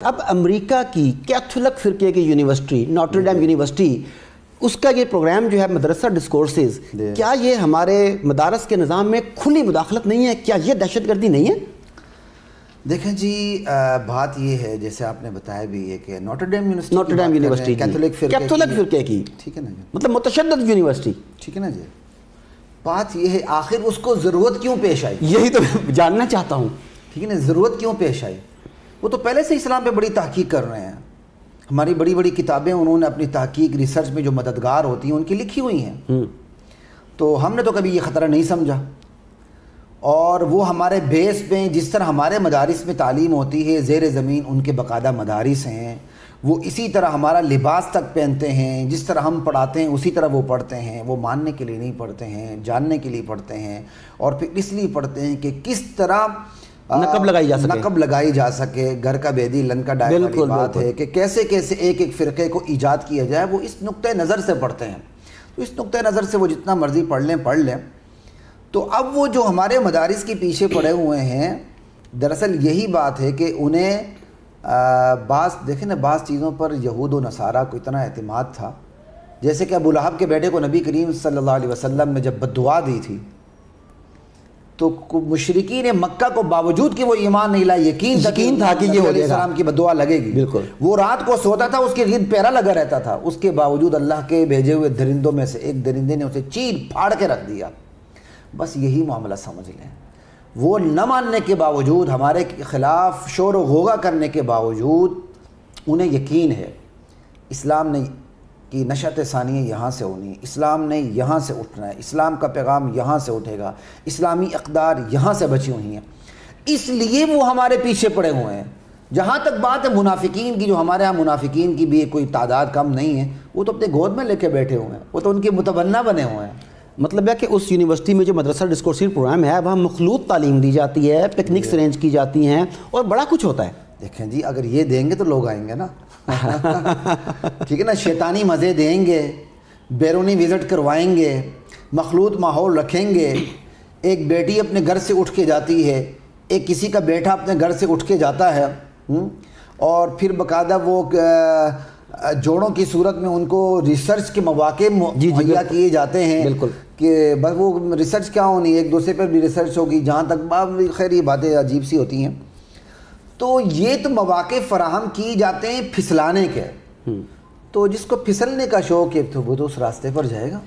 اب امریکہ کی کیتھولک فرقے کی یونیورسٹی نوٹر ڈیم یونیورسٹی اس کا یہ پروگرام جو ہے مدرسہ ڈسکورسز، کیا یہ ہمارے مدارس کے نظام میں کھلی مداخلت نہیں ہے؟ کیا یہ دہشت گردی نہیں ہے؟ دیکھیں جی، بات یہ ہے جیسے آپ نے بتایا بھی ہے کہ نوٹر ڈیم یونیورسٹی کیتھولک فرقے کی، ٹھیک ہے نا جی، مطلب متشدد یونیورسٹی، ٹھیک ہے نا جی۔ بات یہ ہے آخر اس کو ضرورت کیوں پیش آئی؟ یہی تو جاننا چاہتا ہوں، ٹھیک ہے نا، ضرورت کیوں پیش آئی؟ وہ تو پہلے سے اسلام پہ بڑی تحقیق کر رہے ہیں، ہماری بڑی بڑی کتابیں انہوں نے اپنی تحقیق ریسرچ میں جو مددگار ہوتی ہیں ان کی لکھی ہوئی ہیں، تو ہم نے تو کبھی یہ خطرہ نہیں سمجھا۔ اور وہ ہمارے بیس میں جس طرح ہمارے مدارس میں تعلیم ہوتی ہے، زیر زمین ان کے باقاعدہ مدارس ہیں، وہ اسی طرح ہمارا لباس تک پہنتے ہیں، جس طرح ہم پڑھاتے ہیں اسی طرح وہ پڑھتے ہیں، وہ ماننے کے لیے نہیں پڑھتے ہیں، جاننے کے لیے پڑھتے ہیں، اور پھر اس لیے پڑھتے ہیں کہ کس طرح نقب لگائی جا سکے، گھر کا بیدی لن کا ڈائر والی بات ہے کہ کیسے کیسے ایک ایک فرقے کو ایجاد کیا جائے، وہ اس نقطۂ نظر سے پڑھتے ہیں۔ تو اس نقطۂ نظر سے وہ جتنا مرضی پڑھ لیں۔ تو اب وہ جو ہمارے مدارس کے پیچھے پڑے ہوئے ہیں، دراصل یہی بات ہے کہ انہیں دیکھیں نا، بعض چیزوں پر یہود و نصارہ کو اتنا اعتماد تھا، جیسے کہ ابو لہب کے بیٹے کو نبی کریم صلی اللہ علیہ وسلم نے جب بد دعا دی تھی تو مشرکین مکہ کو باوجود کہ وہ ایمان نہیں لائے، یقین تھا کہ یہ علیہ السلام کی بد دعا لگے گی، بالکل وہ رات کو سوتا تھا، اس کے گرد پیرا لگا رہتا تھا، اس کے باوجود اللہ کے بھیجے ہوئے درندوں میں سے ایک درندے نے اسے چیر پھاڑ کے رکھ دیا۔ بس یہی معاملہ سمجھ لیں، وہ نہ ماننے کے باوجود، ہمارے خلاف شور و غوغا کرنے کے باوجود انہیں یقین ہے اسلام نے کی نشأت ثانیہ یہاں سے ہونی، اسلام نے یہاں سے اٹھنا ہے، اسلام کا پیغام یہاں سے اٹھے گا، اسلامی اقدار یہاں سے بچی ہوئی ہیں، اس لیے وہ ہمارے پیچھے پڑے ہوئے ہیں۔ جہاں تک بات ہے منافقین کی، جو ہمارے ہاں منافقین کی بھی کوئی تعداد کم نہیں ہے، وہ تو اپنے گود میں لے کے بیٹھے ہوئے ہیں، وہ تو ان کے متبنہ بنے ہوئے ہیں۔ مطلب ہے کہ اس یونیورسٹی میں جو مدرسہ ڈسکورسز پروگرام ہے وہاں مخلوط تعلیم دی جاتی ہے، پکنکس ارینج کی جاتی ہیں اور بڑا کچھ ہوتا ہے۔ دیکھیں جی، اگر یہ دیں گے تو لوگ آئیں گے نا، ٹھیک ہے نا، شیطانی مزے دیں گے، بیرونی وزٹ کروائیں گے، مخلوط ماحول رکھیں گے، ایک بیٹی اپنے گھر سے اٹھ کے جاتی ہے، ایک کسی کا بیٹا اپنے گھر سے اٹھ کے جاتا ہے، اور پھر باقاعدہ وہ جوڑوں کی صورت میں ان کو ریسرچ کے مواقع مہیا کیے جاتے ہیں، بالکل کہ بس وہ ریسرچ کیا ہونی، ایک دوسرے پر بھی ریسرچ ہوگی، جہاں تک خیر یہ باتیں عجیب سی ہوتی ہیں۔ تو یہ تو مواقع فراہم کی جاتے ہیں پھسلانے کے، تو جس کو پھسلنے کا شوق ہے تو وہ تو اس راستے پر جائے گا۔